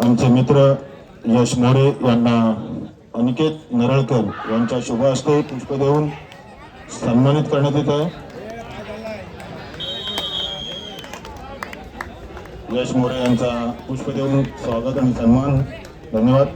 आमचे मित्र यश मोरे यांना अनिकेत नरळकर यांच्या शुभ हस्ते पुष्प देऊन सन्मानित करण्यात येत आहे। यश मोरे यांचा पुष्प देऊन स्वागत आणि सन्मान। धन्यवाद।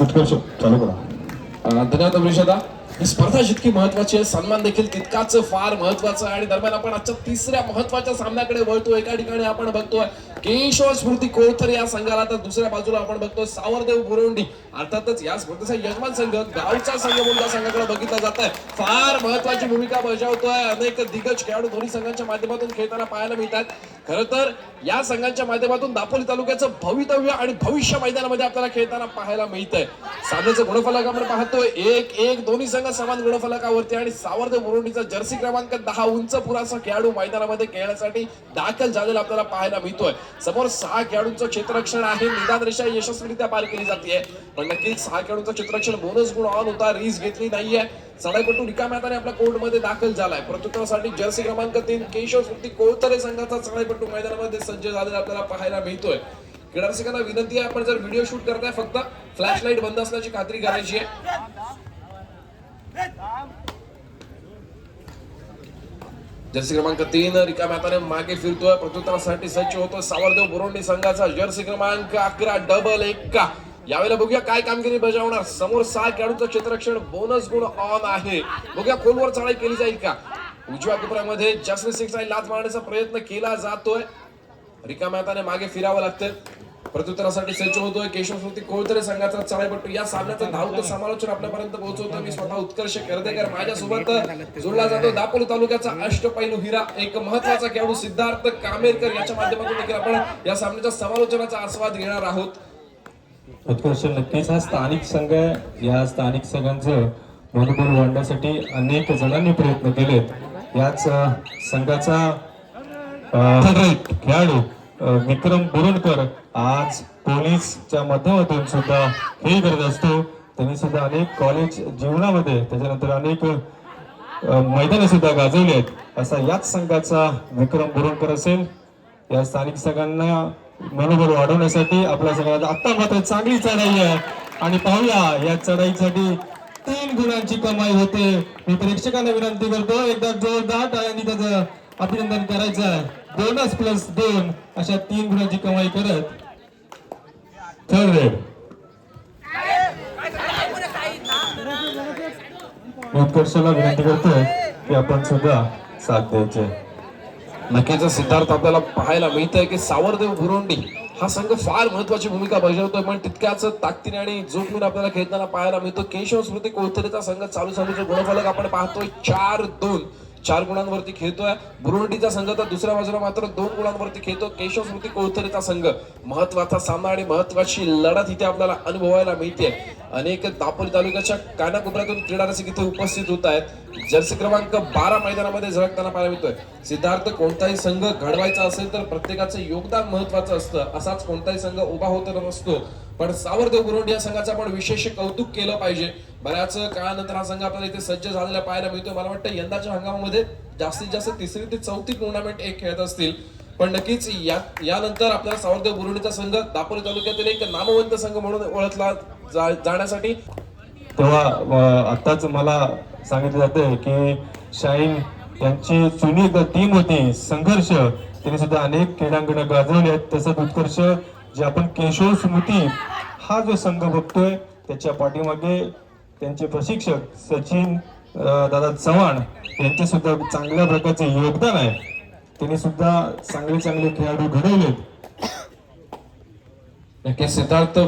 उत्कर्ष चालू करा। धन्यवाद अभिषेदा। ही स्पर्धा जितकी महत्वाची आहे, सन्मान देखील तितकाच फार महत्वाचा आहे। आणि दरम्यान आपण आजच्या तिसऱ्या महत्वाच्या सामन्याकडे वळतो। एका ठिकाणी आपण बघतोय केशव स्फूर्ती कोळथर या संघाला, तर दुसऱ्या बाजूला आपण बघतोय सावरदेव बुरोंडी। अर्थातच या स्पर्धेचा यजमान संघ गावचा संघ म्हणून त्या संघाकडे बघितला जात आहे। फार महत्वाची भूमिका बजावतोय। अनेक दिग्गज खेळाडू दोन्ही संघांच्या माध्यमातून खेळताना पाहायला मिळतात। खरं तर या संघांच्या माध्यमातून दापोली तालुक्याचं भवितव्य आणि भविष्य मैदानामध्ये आपल्याला खेळताना पाहायला मिळतंय। सामन्याचं गुणफलक आपण पाहतोय 1-1, दोन्ही संघ समान गुणफलकावरती आणि सावरदेव बुरोंडीचा जर्सी क्रमांक 10 उंच पुराचा खेळाडू मैदानामध्ये खेळण्यासाठी दाखल झालेला आपल्याला पाहायला मिळतोय। समोर 6 खेळाडूंचं क्षेत्ररक्षण आहे। निदान रेषा यशस्वीरित्या पार केली जाते, पण नक्कीच 6 खेळाडूंचं क्षेत्ररक्षण बोनस गुण ऑन होता, रिस्क घेतली नाहीये। चढाईपटू रिकाम्या हाताने आपल्या कोर्टमध्ये दाखल झालाय। प्रत्युत्तरासाठी जर्सी क्रमांक 3 केशव स्फूर्ती कोळथर संघाचा चढाईपटू मैदानामध्ये सज्ज झालेला आपल्याला पाहायला मिळतोय। क्रीडा रसिकांना विनंती आहे, आपण जर व्हिडिओ शूट करताय फक्त फ्लॅश लाईट बंद असल्याची खात्री करायची आहे। जर्सी क्रमांक 3 रिकाम्या हाताने मागे फिरतोय। प्रत्युत्तरासाठी सज्ज होतोय सावरदेव बुरोंडी संघाचा जर्सी क्रमांक 11 डबल 1 यावेळेला बघूया काय कामगिरी बजावणार। समोर 6 खेळाडूंचं क्षेत्ररक्षण बोनस गुण ऑन आहे। बघूया खोलवर चढाई केली जाईल का। उजव्या कोपऱ्यामध्ये जस्टिन सिक्स आणि लात मारण्याचा प्रयत्न केला जातोय। रिकाम्या हाताने मागे फिरावं लागतं। प्रत्युत्तरासाठी सज्ज होतोय केशव स्फूर्ती कोळथर संघाचा चढाईपटू। या सामन्याचं धावतं समालोचन आपल्यापर्यंत पोहोचवतोय मी स्वतः उत्कर्ष कर्देकर। माझ्यासोबत जोडला जातो दापोली तालुक्याचा अष्टपैलू हिरा, एक महत्वाचा खेळाडू सिद्धार्थ कामेरकर याच्या माध्यमातून देखील आपण या सामन्याच्या समालोचनाचा आस्वाद घेणार आहोत। उत्कर्ष, नक्कीच हा स्थानिक संघ आहे। या स्थानिक संघांचं मनोबल वाढण्यासाठी अनेक जणांनी प्रयत्न केलेत। याच संघाचा खेळाडू विक्रम बुरोंडकर आज पोलीसच्या माध्यमातून सुद्धा खेळ करत असतो। त्यांनी सुद्धा अनेक कॉलेज जीवनामध्ये त्याच्यानंतर अनेक मैदाने सुद्धा गाजवली आहेत। असा याच संघाचा विक्रम बुरोंडकर असेल। या स्थानिक संघांना मनोबल वाढवण्यासाठी आपल्या संघाला आता मात्र चांगली चढाई आहे आणि पाहूया या चढाईसाठी 3 गुणांची कमाई होते। मी प्रेक्षकांना विनंती करतो एकदा जोरदार टाळ्यांनी त्याचं अभिनंदन करायचं आहे। बोनस प्लस 2 अशा 3 गुणांची कमाई करत थर्ड रेड उत्कर्षाला विनंती करतोय की आपण सुद्धा साथ द्यायचे। नक्कीच सिद्धार्थ आपल्याला पाहायला मिळतंय की सावरदेव बुरोंडी हा संघ फार महत्वाची भूमिका बजावतोय, पण तितक्याच ताकदीने आणि जोखमीन आपल्याला खेळताना पाहायला मिळतो। केशव स्फूर्ती कोळथरचा संघ चालू सामन्याचे गुणफलक आपण पाहतोय 4-2, 4 गुणांवरती खेळतोय। बुरोंडीचा संघ तर दुसऱ्या बाजूला मात्र 2 गुणांवरती खेळतो। केशव स्फूर्ती कोळथरचा संघ महत्वाचा सामना आणि महत्वाची लढत इथे आपल्याला अनुभवायला मिळते। अनेक दापोली तालुक्याच्या कानाकोपऱ्यातून क्रीडा रसिक इथे उपस्थित होत आहेत। जर्सी क्रमांक 12 मैदानामध्ये झळकताना पाहायला मिळतोय। सिद्धार्थ, कोणताही संघ घडवायचा असेल तर प्रत्येकाचं योगदान महत्वाचं असतं। असाच कोणताही संघ उभा होत नसतो, पण सावरदेव बुरोंडी या संघाचं आपण विशेष कौतुक केलं पाहिजे। बऱ्याच काळानंतर हा संघ आपल्याला इथे सज्ज झालेला पाहायला मिळतोय। मला वाटतं यंदाच्या हंगामामध्ये जास्तीत जास्त 3री ते 4थी टुर्नामेंट एक खेळत असतील, पण नक्कीच यानंतर आपल्याला सावरदेव बुरोंडीचा संघ दापोली तालुक्यातील एक नामवंत संघ म्हणून ओळखला जाण्यासाठी तेव्हा आताच मला सांगितलं जाते की शाहीन यांची जुनी टीम होती संघर्ष, त्यांनी सुद्धा अनेक क्रीडांगण गाजवले आहेत। तसंच उत्कर्ष जे आपण केशव स्मृती हा जो संघ बघतोय त्याच्या पाठीमागे त्यांचे प्रशिक्षक सचिन दादा चव्हाण यांचे सुद्धा चांगल्या प्रकारचे योगदान आहे। त्यांनी सुद्धा चांगले खेळाडू घडवलेत। नक्कीच सिद्धार्थ,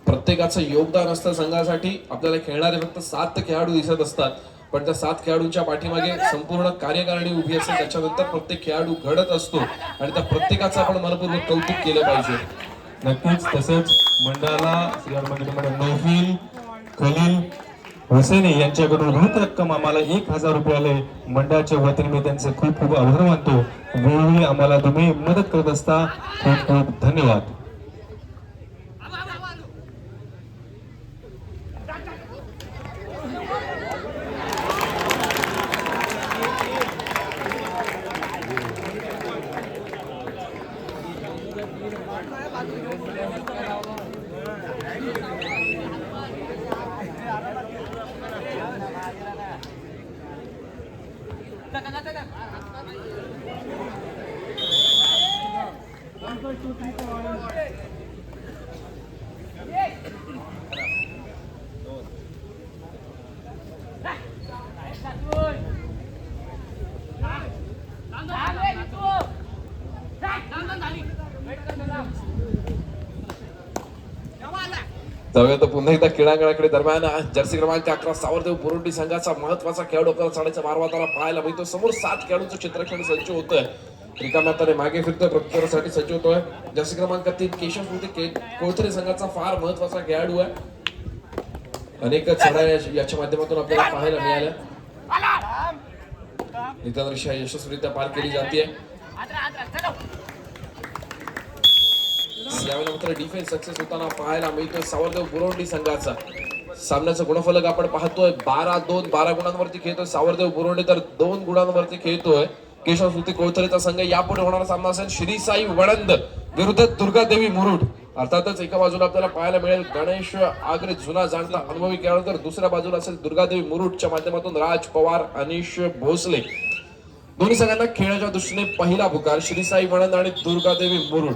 प्रत्येकाचं योगदान असतं संघासाठी। आपल्याला खेळणारे फक्त 7 खेळाडू दिसत असतात, पण त्या 7 खेळाडूंच्या पाठीमागे संपूर्ण कार्यकारिणी उभी असते। त्याच्यानंतर प्रत्येक खेळाडू घडत असतो आणि त्या प्रत्येकाचं आपण मनपूर्वक कौतुक केलं पाहिजे। नक्कीच तसेच मंडळाला नौफिल खलील हुसेनी यांच्याकडून रोख रक्कम आम्हाला 1000 रुपये आले। मंडळाच्या वतीने मी त्यांचे खूप खूप आभार मानतो। वेळोवेळी आम्हाला तुम्ही मदत करत असता, खूप खूप धन्यवाद। जाऊया तर पुन्हा एकदा क्रीडांगणाकडे. दरम्यान जर्सी क्रमांक 11 सावरदेव बुरुंडी संघाचा महत्वाचा खेळाडू आपल्याला चढायचा मारवाताना पाहायला मिळतो. समोर 7 खेळाडूंचं चित्रक्षण सज्ज होतोय. रिकाम्या हाताने मागे फिरतोय, प्रत्युत्तरासाठी सज्ज होतोय. जर्सी क्रमांक 3 केशव स्मृती कोळथरे संघाचा फार महत्वाचा खेळाडू आहे. अनेक चढाया याच्या माध्यमातून आपल्याला पाहायला मिळाल्या. नित्यादृश्य यशस्वीरित्या पार केली जाते. यावेळेला मात्र डिफेन्स सक्सेस होताना पाहायला मिळतोय सावरदेव बुरोंडी संघाचा. सामन्याचा गुणफलक आपण पाहतोय 12-2, 12 गुणांवरती खेळतोय सावरदेव बुरोंडी, तर 2 गुणांवरती खेळतोय केशव स्मृती कोळथरेचा संघ. यापुढे होणारा सामना असेल श्री साई वळंद विरुद्ध दुर्गादेवी मुरुड. अर्थातच एका बाजूला आपल्याला पाहायला मिळेल गणेश आगरे जुना जाणता अनुभवी खेळाडू, तर दुसऱ्या बाजूला असेल दुर्गादेवी मुरुडच्या माध्यमातून राज पवार, अनिश भोसले. दोन्ही संघांना खेळाच्या दृष्टीने पहिला पुकार. श्री साई वळंद आणि दुर्गादेवी मुरुड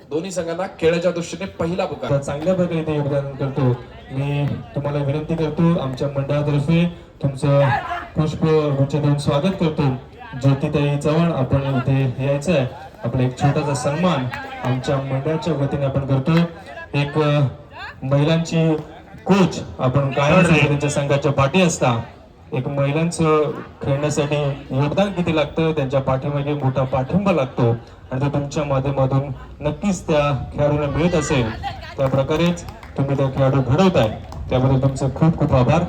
दोन्ही संघांना खेळाच्या दृष्टीने पहिला पुकार. चांगल्या प्रकारे इथे योगदान करतो. मी तुम्हाला विनंती करतो, आमच्या मंडळातर्फे तुमचं पुष्पगुच्छ देऊन स्वागत करतो. ज्योतिताई चव्हाण, आपण इथे यायचं आहे. आपला एक छोटासा सन्मान आमच्या मंडळाच्या वतीने आपण करतो. एक महिलांची कोच आपण कायम त्यांच्या संघाच्या पाठी असता. एक महिलांचं खेळण्यासाठी योगदान किती लागतं, त्यांच्या पाठीमागे मोठा पाठिंबा लागतो आणि तो तुमच्या माध्यमातून नक्कीच त्या खेळाडूंना मिळत असेल. त्या प्रकारेच तुम्ही त्या खेळाडू घडवताय, त्याबद्दल तुमचं खूप खूप आभार.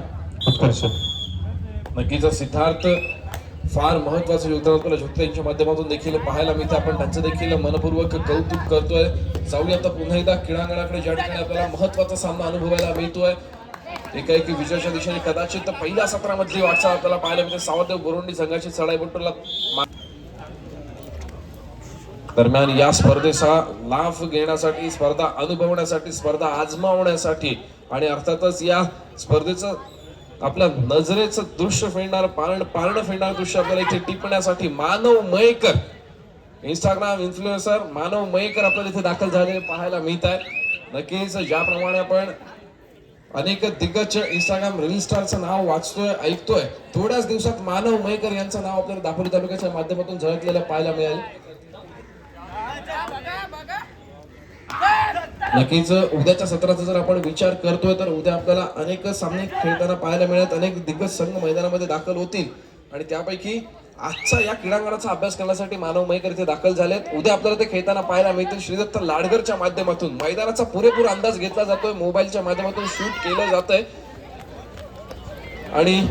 उत्कर्ष. नक्कीच सिद्धार्थ फार महत्वाचं योगदान आपल्याला ज्योती यांच्या माध्यमातून देखील पाहायला मिळतं. आपण त्यांचं देखील मनपूर्वक कौतुक करतोय. जाऊया आता पुन्हा एकदा क्रीडांगणाकडे, ज्या ठिकाणी आपल्याला महत्वाचा सामना अनुभवायला मिळतोय. एकाएकी विजयाच्या दिशेने कदाचित पहिल्या सत्रामधली वाटचाल आपल्याला पाहायला मिळते. सावरदेव बुरुंडी संघाची चढाईपटूला दरम्यान या स्पर्धेचा लाभ घेण्यासाठी, स्पर्धा अनुभवण्यासाठी, स्पर्धा आजमावण्यासाठी आणि अर्थातच या स्पर्धेचं आपल्या नजरेचं दृश्य फेडणार, पारणं फेडणार दृश्य आपल्याला इथे टिपण्यासाठी मानव मयेकर, इंस्टाग्राम इन्फ्लुएन्सर मानव मयेकर आपल्याला इथे दाखल झालेले पाहायला मिळत आहे. नक्कीच ज्याप्रमाणे आपण अनेक दिग्गज इंस्टाग्राम रील स्टारचं नाव वाचतोय, ऐकतोय, थोड्याच दिवसात मानव मयेकर यांचं नाव आपल्याला दापोली तालुक्याच्या माध्यमातून झळकलेलं पाहायला मिळेल. नक्कीच उद्याच्या सत्राचा जर आपण विचार करतोय तर उद्या आपल्याला अनेक सामने खेळताना पाहायला मिळत, अनेक दिग्गज संघ मैदानामध्ये दाखल होतील आणि त्यापैकी आजचा या क्रीडांगणाचा अभ्यास करण्यासाठी मानव मयेकर इथे दाखल झालेत. उद्या आपल्याला ते खेळताना पाहायला मिळतील. श्रीदत्त लाडगरच्या माध्यमातून मैदानाचा पुरेपूर अंदाज घेतला जातोय, मोबाईलच्या माध्यमातून शूट केलं जातंय आणि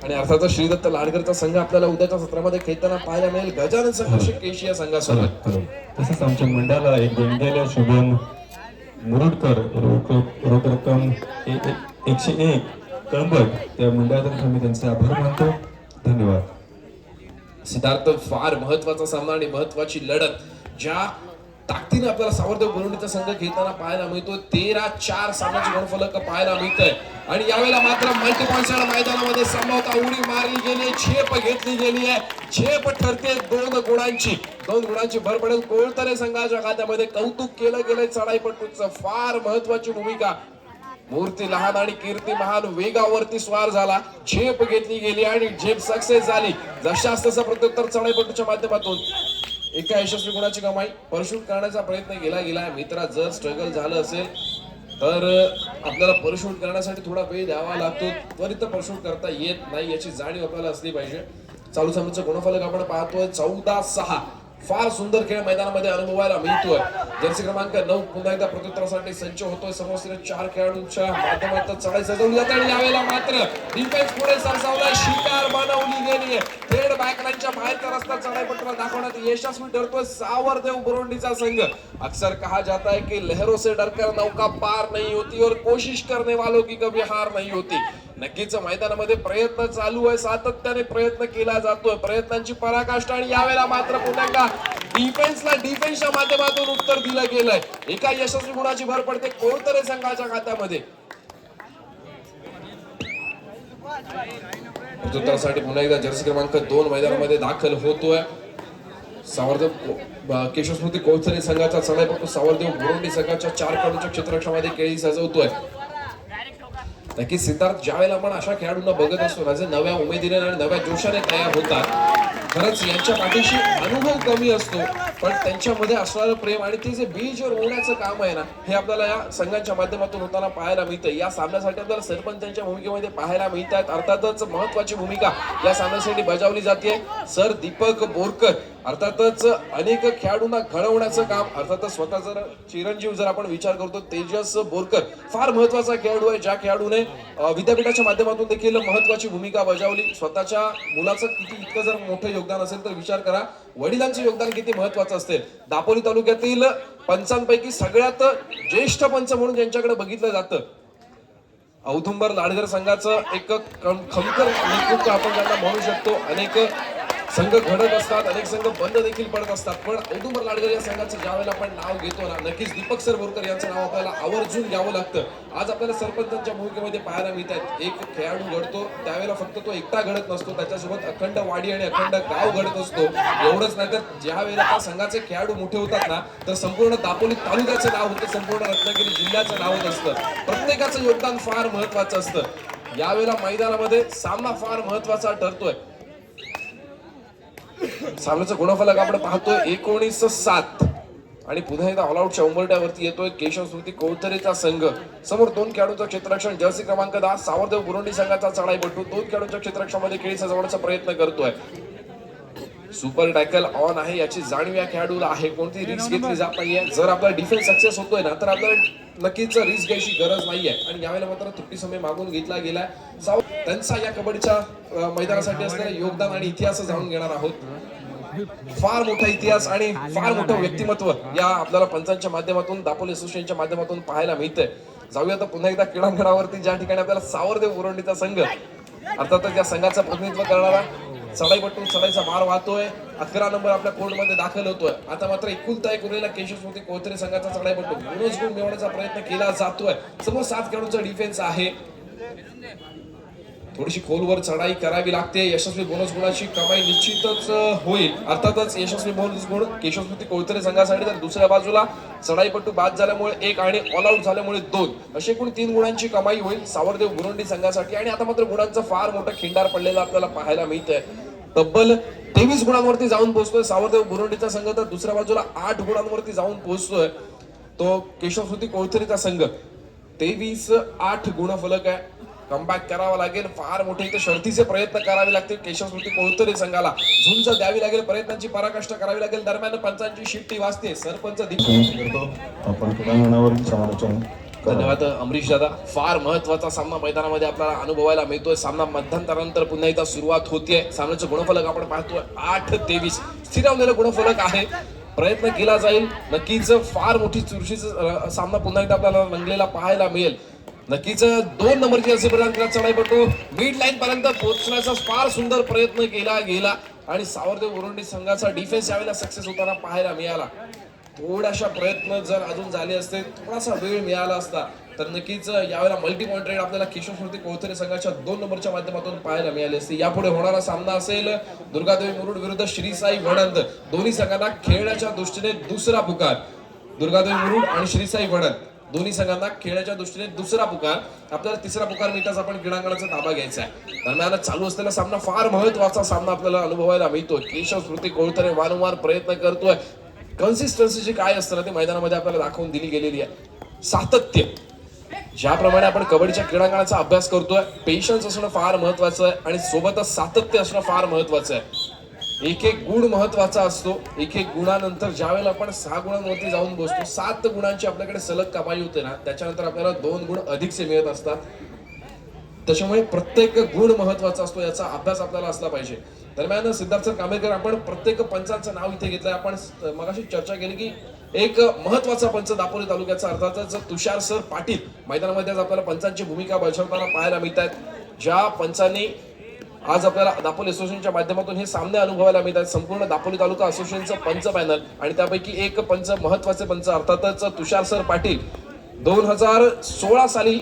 अर्थातच श्रीदत्त लाडगरचा संघ आपल्याला उद्याच्या सत्रामध्ये खेळताना पाहायला मिळेल गजानन संघर्ष केशिया संघासोबत. तसंच आमच्या मंडळाला एक देणगीला शुभम मुरुडकर रोख रक्कम 101 कळंबट, त्या मंडळातून मी त्यांचे आभार मानतो. धन्यवाद. सिद्धार्थ फार महत्वाचा सामना आणि महत्वाची लढत ज्या ताकदीने आपल्याला सावरदेव बुरुंडीचा संघ खेळताना पाहायला मिळतो. 13-4 सामन्याचे गुणफलक पाहायला मिळतंय आणि यावेळेला मात्र मल्टी पॉइंट मैदानामध्ये संभवता उडी मारली गेली, झेप घेतली गेली आहे. झेप ठरते 2 गुणांची भर पडेल कोळथरे संघाच्या खात्यामध्ये. कौतुक केलं गेलंय चढाईपटूचं. फार महत्वाची भूमिका. मूर्ती लहान आणि कीर्ती महान वेगावरती स्वार झाला, झेप घेतली गेली आणि झेप सक्सेस झाली. जशास तसं प्रत्युत्तर चढाईपटूच्या माध्यमातून एका यशस्वी गुणाची कमाई. परशूट करण्याचा प्रयत्न केला गेला. मित्रा जर स्ट्रगल झालं असेल तर आपल्याला परशूट करण्यासाठी थोडा वेळ द्यावा लागतो. त्वरित परशूट करता येत नाही याची जाणीव आपल्याला असली पाहिजे. चालू सामन्याचा गुणफलक आपण पाहतोय 14-6. फार सुंदर खेळ मैदानामध्ये अनुभवायला मिळतोय. जर्सी क्रमांक 9 पुन्हा एकदा प्रत्युत्तरासाठी सज्ज होतोय. समोर 4 खेळाडूंच्या माध्यमातून चढाई सजवली जाते आणि यावेळेला मात्र डिफेन्स पुढे सरसावला, शिकार बनवली गेली. थेड बॅकलाईनच्या बाहेरचा रस्ता चढाईपटूला दाखवण्यात यशस्वी ठरतोय सावरदेव बुरुंडीचा संघ. अक्सर कहा जाता है कि लहरों से डरकर नौका पार नहीं होती और कोशिश करने वालों की कभी हार नहीं होती. नक्कीच मैदानामध्ये प्रयत्न चालू आहे, सातत्याने प्रयत्न केला जातोय, प्रयत्नांची पराकाष्ठा आणि यावेळेला मात्र पुन्हा एकदा डिफेन्सच्या माध्यमातून उत्तर दिलं गेलंय. एका यशस्वी गुणाची भर पडते कोळथरे संघाच्या खात्यामध्ये. प्रत्युत्तरासाठी पुन्हा एकदा जर्सी क्रमांक 2 मैदानामध्ये दाखल होतोय. सावरदेव केशव स्मृती कोळथरे संघाचा चढाईपटू सावरदेव बुरुंडी संघाच्या 4 कडूच्या क्षेत्ररक्षणामध्ये केळी सजवतोय. नक्की सिद्धार्थ, ज्यावेळेला आपण अशा खेळाडूंना बघत असतो ना, जे नव्या उमेदीने आणि नव्या जोशाने तयार होतात, खरंच यांच्या पाठीशी अनुभव कमी असतो, पण त्यांच्यामध्ये असणारं प्रेम आणि ते जे बीज रोवण्याचं काम आहे ना, हे आपल्याला या संघांच्या माध्यमातून होताना पाहायला मिळतं. या सामन्यासाठी आपल्याला सरपंचांच्या भूमिकेमध्ये पाहायला मिळतात. अर्थातच महत्वाची भूमिका या सामन्यासाठी बजावली जाते. सर दीपक बोरकर अर्थातच अनेक खेळाडूंना घडवण्याचं काम, अर्थातच स्वतः जर चिरंजीव जर आपण विचार करतो, तेजस बोरकर फार महत्वाचा खेळाडू आहे, ज्या खेळाडूने विद्यापीठाच्या माध्यमातून देखील महत्वाची भूमिका बजावली. स्वतःच्या मुलाचं किती इतकं जर मोठं योगदान असेल तर विचार करा वडिलांचं योगदान किती महत्वाचं असेल. दापोली तालुक्यातील पंचांपैकी सगळ्यात ज्येष्ठ पंच म्हणून ज्यांच्याकडे बघितलं जातं, औदुंबर लाडगर संघाचं एक खमकर नेतृत्व आपण ज्यांना म्हणू शकतो. अनेक संघ घडत असतात, अनेक संघ बंद देखील पडत असतात, पण औदुंबर लाडगर या संघाचं ज्यावेळेला आपण नाव घेतो ना, नक्कीच दीपक सर बोरकर यांचं नाव आपल्याला आवर्जून घ्यावं लागतं. आज आपल्याला सरपंचांच्या भूमिकेमध्ये पाहायला मिळतात, एक खेळाडू घडतो त्यावेळेला फक्त तो एकटा घडत नसतो, त्याच्यासोबत अखंड वाडी आणि अखंड गाव घडत असतो. एवढंच नाही तर ज्या वेळेला त्या संघाचे खेळाडू मोठे होतात ना, तर संपूर्ण दापोली तालुक्याचं नाव होतं, संपूर्ण रत्नागिरी जिल्ह्याचं नाव होत असतं. प्रत्येकाचं योगदान फार महत्वाचं असतं. यावेळेला मैदानामध्ये सामना फार महत्वाचा ठरतोय. सामन्याचा गुणफलक आपण पाहतोय 19-7 आणि पुन्हा एकदा ऑलआउटच्या उंबरठ्यावरती येतोय केशव स्मृती कोळथरेचा संघ. समोर 2 खेळाडूंचं क्षेत्ररक्षण, जर्सी क्रमांक 10 सावरदेव बुरुंडी संघाचा चढाईपटू 2 खेळाडूंच्या क्षेत्ररक्षणामध्ये खेळी सजवण्याचा प्रयत्न करतोय. सुपर टॅकल ऑन आहे याची जाणीव या खेळाडूला आहे, कोणती रिस्क घेतली जात नाहीये. जर आपला डिफेन्स सक्सेस होतोय ना, तर आपल्याला नक्कीच रिस्क घ्यायची गरज नाहीये. आणि यावेळेला मात्र त्रुटी समय मागून घेतला गेलाय. त्यांचा या कबड्डीच्या मैदानासाठी असलेलं योगदान आणि इतिहास जाणून घेणार आहोत. फार मोठा इतिहास आणि फार मोठं व्यक्तिमत्व या आपल्याला पंचांच्या माध्यमातून, दापोली असोसिएशनच्या माध्यमातून पाहायला मिळतंय. जाऊया आता पुन्हा एकदा क्रीडांगणावरती, ज्या ठिकाणी आपल्याला सावरदेव बुरुंडीचा संघ अर्थातच या संघाचं प्रतिनिधित्व करणारा चढाईपटू चढाईचा मार वाहतोय. 11 नंबर आपल्या कोर्टमध्ये दाखल होतोय. आता मात्र एकुलता एक उरलेला केशव स्मृती कोळथरे संघाचा चढाईपटू बोनस गुण मिळवण्याचा प्रयत्न केला जातोय. समोर 7 खेळाडूंचा डिफेन्स आहे. थोडीशी खोलवर चढाई करावी लागते. यशस्वी बोनस गुणाची कमाई निश्चितच होईल. अर्थातच यशस्वी बोनस गुण केशव स्मृती कोळथरे संघासाठी, तर दुसऱ्या बाजूला चढाईपटू बाद झाल्यामुळे 1 आणि ऑल आउट झाल्यामुळे 2 असे एकूण 3 गुणांची कमाई होईल सावरदेव बुरुंडी संघासाठी. आणि आता मात्र गुणांचं फार मोठं खिंडार पडलेलं आपल्याला पाहायला मिळतंय. तब्बल 23 गुणांवरती जाऊन पोहोचतोय सावरदेव बुरुंडीचा संघ, तर दुसऱ्या बाजूला 8 गुणांवरती जाऊन पोहोचतोय तो केशव स्मृती कोळथरेचा संघ. 23-8 गुणफलक आहे. कमबॅक करावा लागेल, फार मोठे इथे शर्थीचे प्रयत्न करावे लागतील केशव स्मृती कोळथरे संघाला. झुंज द्यावी लागेल, प्रयत्नांची पराकाष्ठा करावी लागेल. दरम्यान पंचांची शिट्टी वाजते. सरपंच आपण क्रीडांगणावर समालोचन. धन्यवाद अमरीश दादा. फार महत्वाचा सामना मैदानामध्ये आपल्याला अनुभवायला मिळतोय. सामना मध्यंतरानंतर पुन्हा एकदा सुरुवात होतीये. सामन्याचं गुणफलक आपण पाहतोय 8-23 स्थिरावलेलं गुणफलक आहे. प्रयत्न केला जाईल, नक्कीच फार मोठी चुरशीचा सामना पुन्हा एकदा आपल्याला रंगलेला पाहायला मिळेल. नक्कीच 2 नंबरची असेपर्यंत चढाईपटू मिड लाईन पर्यंत पोहोचण्याचा फार सुंदर प्रयत्न केला गेला आणि सावरदेव बुरुंडी संघाचा डिफेन्स यावेळेला सक्सेस होताना पाहायला मिळाला. थोडाशा प्रयत्न जर अजून झाले असते, थोडासा वेळ मिळाला असता, तर नक्कीच यावेळेला मल्टी पॉइंट रेड आपल्याला केशव स्मृती कोळथरे संघाच्या 2 नंबरच्या माध्यमातून पाहायला मिळाली असते. यापुढे होणारा सामना असेल दुर्गादेवी मुरुड विरुद्ध श्रीसाई वडद. दोन्ही संघांना खेळण्याच्या दृष्टीने दुसरा पुकार. दुर्गादेवी मुरुड आणि श्रीसाई वडद दोन्ही संघांना खेळण्याच्या दृष्टीने दुसरा पुकार. आपल्याला तिसरा पुकार मिळताच आपण क्रीडांगणाचा ताबा घ्यायचा आहे. दरम्यान चालू असलेला सामना फार महत्वाचा सामना आपल्याला अनुभवायला मिळतोय. केशव स्मृती कोळथरे वारंवार प्रयत्न करतोय. कन्सिस्टन्सी काय असतं ना, ते मैदानामध्ये आपल्याला दाखवून दिली गेलेली आहे. सातत्य, ज्याप्रमाणे आपण कबड्डीच्या क्रीडांगणाचा अभ्यास करतोय, पेशन्स असणं फार महत्वाचं आहे आणि सोबतच सातत्य असणं फार महत्वाचं आहे. एक एक गुण महत्वाचा असतो. एक एक गुणानंतर ज्यावेळेला आपण 6 गुणांवरती जाऊन बसतो, 7 गुणांची आपल्याकडे सलग कमाई होते ना, त्याच्यानंतर आपल्याला 2 गुण अधिकचे मिळत असतात. त्याच्यामुळे प्रत्येक गुण महत्वाचा असतो, याचा अभ्यास आपल्याला असला पाहिजे. दरम्यान सिद्धार्थ कांबेकर, आपण प्रत्येक पंचांचं नाव इथे घेतलंय. आपण मगाशी चर्चा केली की एक महत्वाचा पंच दापोली तालुक्याचा अर्थातच तुषार सर पाटील मैदानामध्ये आपल्याला पंचांची भूमिका बजावताना पाहायला मिळतात. ज्या पंचांनी आज आपल्याला दापोली असोसिएशनच्या माध्यमातून हे सामने अनुभवायला मिळतात. संपूर्ण दापोली तालुका असोसिएशनचं पंच पॅनल आणि त्यापैकी एक पंच, महत्वाचे पंच अर्थातच तुषार सर पाटील. 2016 साली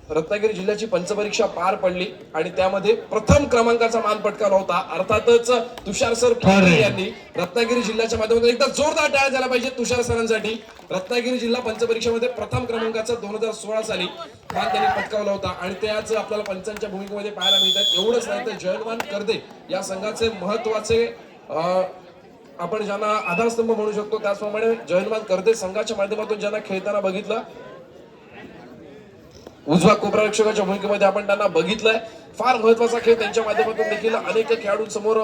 रत्नागिरी जिल्ह्याची पंचपरीक्षा पार पडली आणि त्यामध्ये प्रथम क्रमांकाचा मान पटकावला होता. अर्थातच तुषार सर पाटील यांनी रत्नागिरी जिल्ह्याच्या माध्यमातून एकदा जोरदार टाळ्या झाल्या पाहिजे तुषार सरांसाठी. रत्नागिरी जिल्हा पंचपरीक्षेमध्ये प्रथम क्रमांकाचा 2016 साली मान त्यांनी पटकावला होता आणि त्याच आपल्याला पंचांच्या भूमिकेमध्ये पाहायला मिळतात. एवढंच नाही तर जयनवान करदे या संघाचे महत्वाचे आपण ज्यांना आधारस्तंभ म्हणू शकतो त्याचप्रमाणे जयनवान करदे संघाच्या माध्यमातून ज्यांना खेळताना बघितलं, उजवा कोपरा रक्षकाच्या भूमिकेमध्ये आपण त्यांना बघितलंय. फार महत्वाचा खेळ त्यांच्या माध्यमातून देखील अनेक खेळाडूंसमोर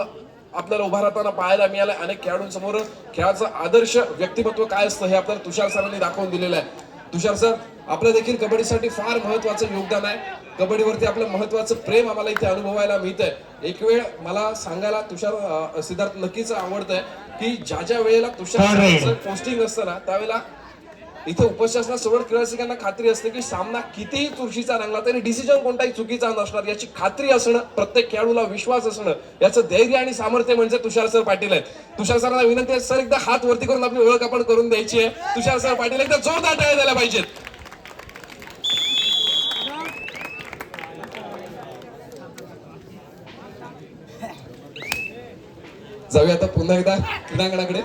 आपल्याला उभा राहताना पाहायला मिळालं. अनेक खेळाडूंसमोर खेळाचं आदर्श व्यक्तिमत्व काय असतं हे आपल्याला तुषार सरांनी दाखवून दिलेलं आहे. तुषार सर, आपलं देखील कबड्डीसाठी फार महत्वाचं योगदान आहे. कबड्डीवरती आपलं महत्वाचं प्रेम आम्हाला इथे अनुभवायला मिळतंय. एक वेळ मला सांगायला तुषार सिद्धार्थ नक्कीच आवडतंय की ज्या वेळेला तुषार पोस्टिंग असतं ना त्यावेळेला इथे उपस्थित असणाऱ्या सर्व क्रीडारसिकांना खात्री असते की सामना कितीही चुरशीचा रंगला तरी डिसिजन कोणताही चुकीचा नसणार याची खात्री असणं, प्रत्येक खेळाडूला विश्वास असणं, याचं धैर्य आणि सामर्थ्य म्हणजे तुषार सर पाटील आहेत. तुषार सरांना विनंती आहे, सर एकदा हात वरती करून आपली ओळख आपण करून द्यायची आहे. तुषार सर पाटील एकदा जोरदार टाळ्या द्यायला पाहिजेत. जाऊया आता पुन्हा एकदा क्रीडांगणाकडे.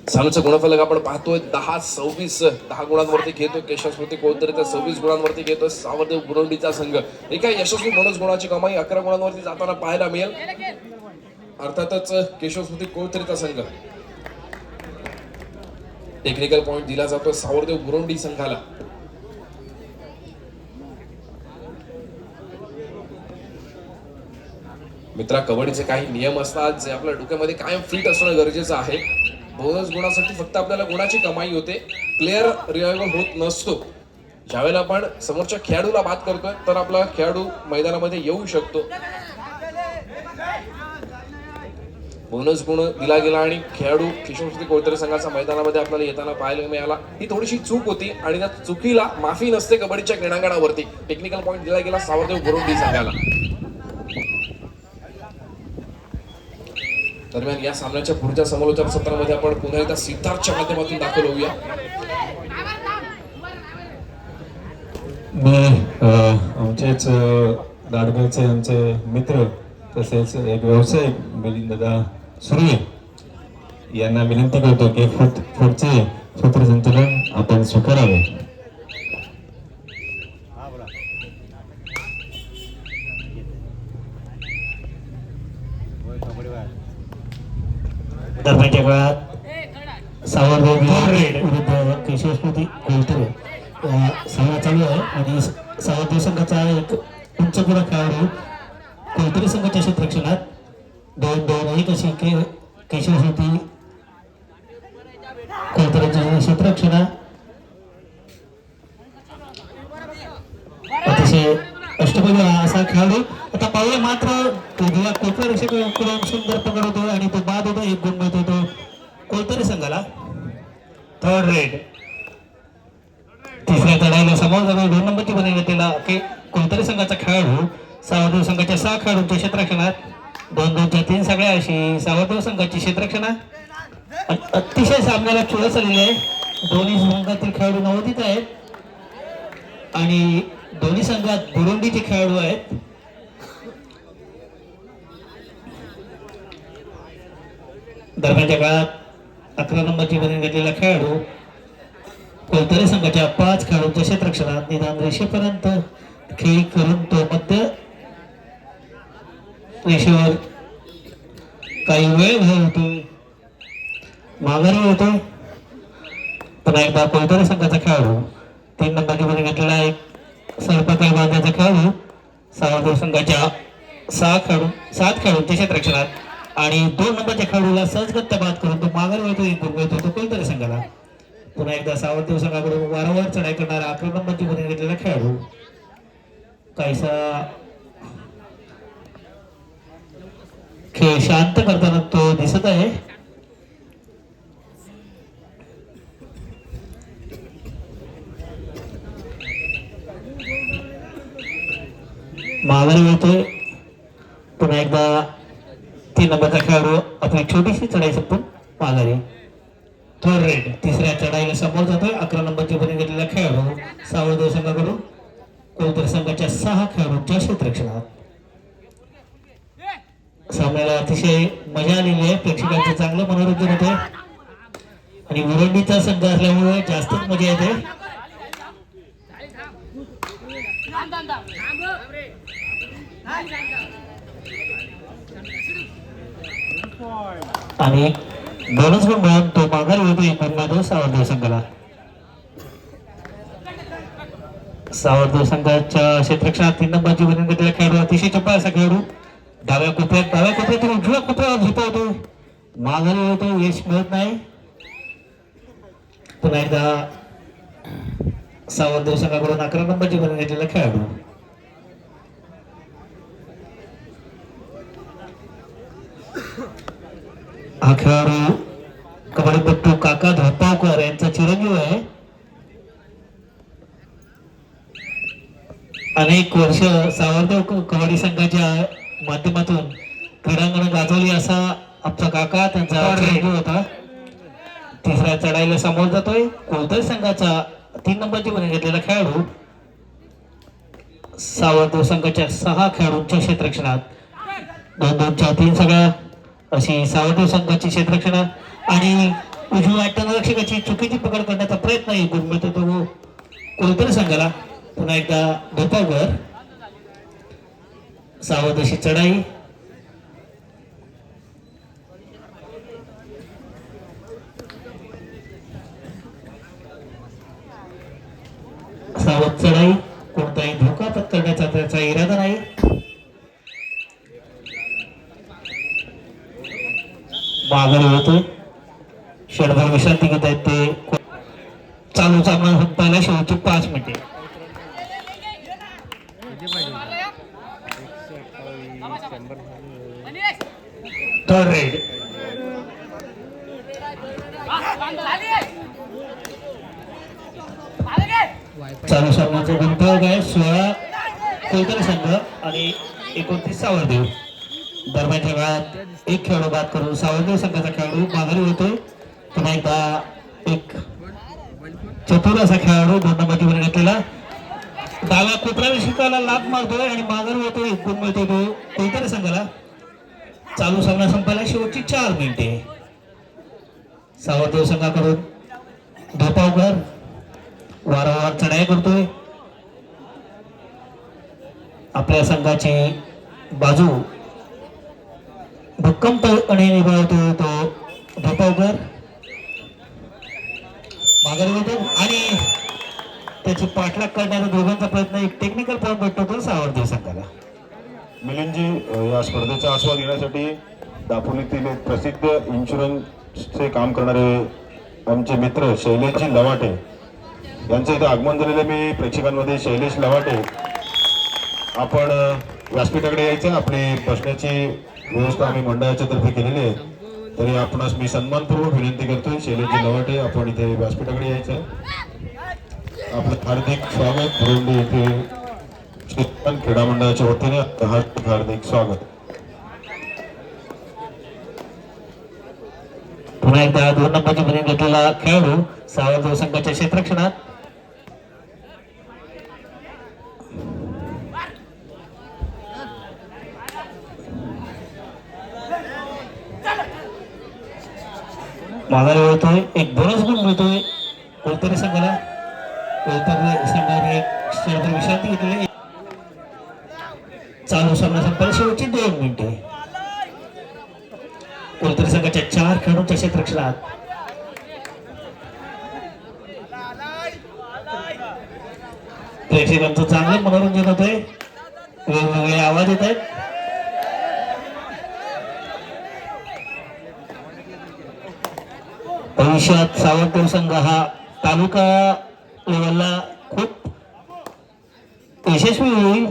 सालूचा गुणफलक आपण पाहतोय 10-26 10 गुणांवरती खेळतोय केशव स्मृती कोळतरे, तर 26 गुणांवरती खेळतोय सावरदेव बुरंडीचा संघ. एका यशस्वी बोनस गुणाची कमाई 11 गुणांवरती जाताना पाहायला मिळेल. अर्थातच केशव स्मृती कोळतरेचा संघ. टेक्निकल पॉइंट दिला जातोय सावरदेव बुरंडी संघाला. मित्रा, कबड्डीचे काही नियम असतात जे आपल्या डोक्यामध्ये कायम फिट असणं गरजेचं आहे. बोनस गुणासाठी फक्त आपल्याला गुणाची कमाई होते, प्लेअर रिवायवल होत नसतो. ज्यावेळेला आपण समोरच्या खेळाडूला बाद करतोय तर आपला खेळाडू मैदानामध्ये येऊ शकतो. बोनस गुण दिला गेला आणि खेळाडू केशवस्मृती कोळतरे संघाचा मैदानामध्ये आपल्याला येताना पाहायला मिळाला. ही थोडीशी चूक होती आणि त्या चुकीला माफी नसते कबड्डीच्या क्रीडांगणावरती. टेक्निकल पॉइंट दिला गेला सावरदेव बुरुंडी संघाला. दरम्यान या सामन्याच्या पुढच्या समालोचन सत्रामध्ये आपण पुन्हा एकदा सिद्धार्थच्या माध्यमातून दाखल होऊया. मी आमचेच दाडगावचे आमचे मित्र तसेच एक व्यावसायिक मिलिंददा सुर्वे यांना विनंती करतो की पुढचे सूत्रसंचलन आपण स्वीकारावे. दरम्यानच्या काळात सावरदेव विरुद्ध केशवस्मृती कोळतरे सामना चालू आहे आणि सावरदेव संघाचा एक उंचपुरा खेळाडू कोळतरे संघाच्या क्षेत्ररक्षणात 2-2-1 अशी केशवस्मृती कोळतरेच्या क्षेत्ररक्षणात अतिशय अष्टपैलू असा खेळाडू. आता पाहूया मात्र कोळतरे रक्षकाकडून सुंदर पकड होतो आणि तो बाद होतो. 1 गुण मिळतो तो कोळतरे संघाला. Third red. तिसऱ्या लढाईला समोर जवळ 2 नंबरची बनी घेतलेला कोळतरे संघाचा खेळाडू सावरदेव संघाच्या 6 खेळाडूंच्या क्षेत्ररक्षणात 2-2च्या 3 सगळ्या अशी सावरदेव संघाची क्षेत्ररक्षणात. अतिशय सामन्याला चुरस आलेली आहे. दोन्ही संघातील खेळाडू नवोदित आहेत आणि दोन्ही संघात बुरुंडीचे खेळाडू आहेत. दरम्यानच्या काळात 11 नंबरची बनी घेतलेला खेळाडू कोळतरे संघाच्या 5 खेळाडूंच्या क्षेत्ररक्षणात निदान रेषेपर्यंत खेळी करून तो मध्य रेषेवर काही वेळ घालवतोय, माघारी होतोय. पुन्हा एकदा कोळतरे संघाचा खेळाडू 3 नंबरची बनी घेतलेला एक सर्पकाळ बांधण्याचा खेळाडू सावरदेव संघाच्या 7 खेळाडूंच्या क्षेत्ररक्षणात आणि 2 नंबरच्या खेळाडूला सहजगत्या बाद करून तो माघारी होतो. 1 गुण मिळतो तो कोळतरे संघाला. पुन्हा एकदा सावरदेव संघाकडून वारंवार चढाई करणारा 11 नंबरची बनी घेतलेला खेळाडू काहीसा खेळ शांत करताना तो दिसत आहे. माघारी होतोय. पुन्हा एकदा 3 नंबरचा खेळाडू आपली छोटीशी चढाई संपून माघारी. थर्ड रेड तिसऱ्या चढाईला समोर जातोय. 11 नंबरची बनी घेतलेला खेळाडू सावळदेव संघाकडून कोलतर संघाच्या 6 खेळाडूंच्या क्षेत्ररक्षणात. सामन्याला अतिशय मजा आलेली आहे. प्रेक्षकांचं चांगलं मनोरंजन होते आणि मुरंडीचा संघ असल्यामुळे जास्तच मजा येते. आणि बोनस पण मिळून तो माघार होतो एक गुण सावळदेव संघाला. सावळदेव संघाच्या क्षेत्ररक्षणात 3 नंबरची बनी घेतलेला खेळाडू अतिशय चपळ असा खेळाडू डाव्या कोपऱ्यातून उजव्या कोपऱ्यावर झोपवतो. माघारी होतो, यश मिळत नाही. पुन्हा एकदा सावळदेव संघाकडून 11 नंबरची बनी घेतलेला खेळाडू. हा खेळाडू कबड्डीपट्टू काका धोपावकर यांचा चिरंजीव आहे. अनेक वर्ष सावळदेव कबड्डी संघाच्या माध्यमातून क्रीडांगण गाजवली असा आमचा काका त्यांचा चिरंजीव होता. तिसऱ्या चढाईला समोर जातोय कोलतर संघाचा 3 नंबरची बनी घेतलेला खेळाडू सावळदेव संघाच्या 6 खेळाडूंच्या क्षेत्ररक्षणात. 2-2 3 सगळ्या अशी सावळदेव संघाची क्षेत्ररक्षण आणि उजव्या टर्नरक्षकाची चुकीची पकड करण्याचा प्रयत्न गुण मिळतो तो कोलतर संघाला. पुन्हा एकदा धोपावकर सावधशी चढाई. सावध चढाई, कोणताही धोका पत्करण्याचा त्याचा इरादा नाही. माघारी होतोय. क्षणभर विश्रांती घेत आहेत ते. चालू सामना संपायला शेवटची 5 मिनिटे. थर्ड रेड चालू सामन्याचा गुंतवणूक आहे. 16 कोलतर संघ आणि 29 सावळदेव. दरम्यानच्या काळात एक खेळाडू बाद करून सावळदेव संघाचा खेळाडू माघारी होतोय. पुन्हा एकदा एक चतुर असा खेळाडू 2 नंबरची बनी घेतलेला डाव्या कोपऱ्यावर शिकायला लाभ मारतोय आणि माघारी होतोय. एक गुण मिळतो तो कोलतर संघाला. चालू सामना संपायला शेवटची 4 मिनिटे. सावळदेव संघाकडून धोपावकर वारंवार चढाई करतोय. आपल्या संघाची बाजू भक्कमपणे निभावतो तो धोपावकर. माघारी होतो आणि त्याची पाठलाग करण्याचा दोघांचा प्रयत्न. एक टेक्निकल पॉईंट भेटतो तो सावळदेव संघाला. मिलिंदजी या स्पर्धेचा आस्वाद घेण्यासाठी दापोलीतील एक प्रसिद्ध इन्शुरन्सचे काम करणारे आमचे मित्र शैलेशजी लवाटे यांचं इथं आगमन झालेलं. मी प्रेक्षकांमध्ये शैलेश लवाटे, आपण व्यासपीठाकडे यायचं. आपली बसण्याची व्यवस्था आम्ही मंडळाच्या तर्फे केलेली आहे, तरी आपणास मी सन्मानपूर्वक विनंती करतोय शैलेशजी लवाटे आपण इथे व्यासपीठाकडे यायचं. आपलं हार्दिक स्वागत. मुरुंडी येथे क्रीडा मंडळाच्या वतीने हार्दिक स्वागत. पुन्हा एकदा 2 नंबरची बनी घेतलेला खेळाडू सावळदेव संघाच्या क्षेत्ररक्षणात. माघारी होतोय. एक बोनस गुण मिळतोय कोलतर संघाला. कोलतर संघाने एक विश्रांती घेतलेली. चालू सामना संपायला शेवटची 2 मिनिटे. कोलतर संघाच्या 4 खेळाडूंच्या क्षेत्ररक्षणात. प्रेक्षकांचं चांगलं मनोरंजन होतंय. वेगवेगळे आवाज येत आहेत. भविष्यात सावळदेव संघ हा तालुका लेवलला खूप यशस्वी होईल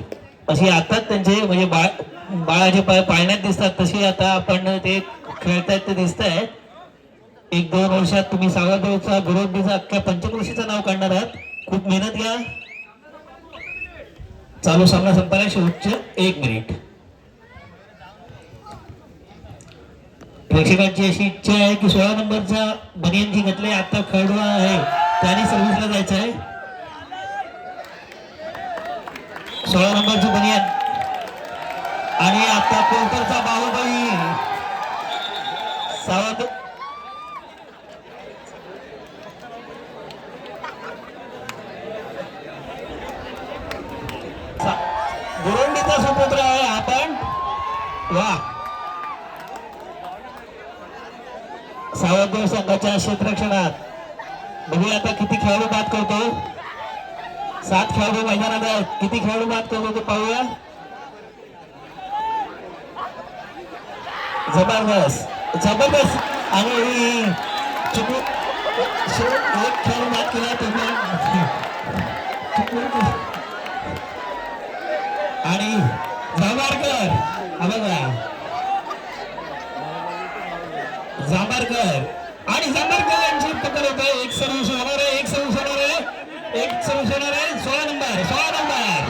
अशी आता त्यांचे म्हणजे बाळाचे पाय पाळण्यात दिसतात तशी आता आपण ते खेळतायत ते दिसत आहे. 1-2 वर्षात तुम्ही सावळदेवचा गुरुंडीचा अख्ख्या पंचक्रोशीचं नाव काढणार आहात. खूप मेहनत घ्या. चालू सामना संपायला शेवटचे 1 मिनिट. प्रेक्षकांची अशी इच्छा आहे की 16 नंबरचा बनियन जी घातले आता खेळाडू आहे त्याने सर्व्हिसला जायचं आहे. 16 नंबरची बनियन आणि आता कोलतरचा बाहुबली सावध. बुरुंडीचा सुपुत्र आहे आपण. वा सावधदेव संघाच्या क्षेत्ररक्षणात बघूया आता किती खेळाडू बाद करतो. 7 खेळाडू मैदानात आहेत. किती खेळाडू बाद करतो ते पाहूया. जबरदस्त जबरदस्त आणि चुकून एक खेळाडू बाद केला आणि जांभारकर हा बघा जांभारकर आणि जांभारकर यांची पकड होत आहे. एक सर्व्हिस होणार आहे. एक सर्व्हिस होणार आहे. एक सर्व्हिस होणार आहे. 16 नंबर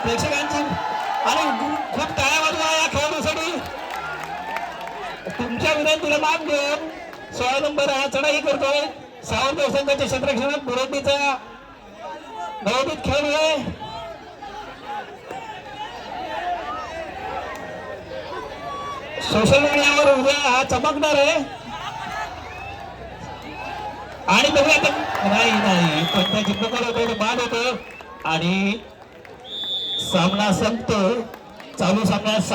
प्रेक्षकांची आणि खूप टाळ्या वाजवा या खेळाडूसाठी. तुमच्या विनंतीला मान देऊन 16 नंबर हा चढाई करतोय. सावधदेव संघाच्या क्षेत्ररक्षणात बुरुंडीचा नवोदित खेळाडू आहे. सोशल मीडियावर उद्या हा चमकणार आहे. आणि बघूया नाही पण त्याची पकड होतो बाद होतो आणि सामना संपतो. चालू सामन्यात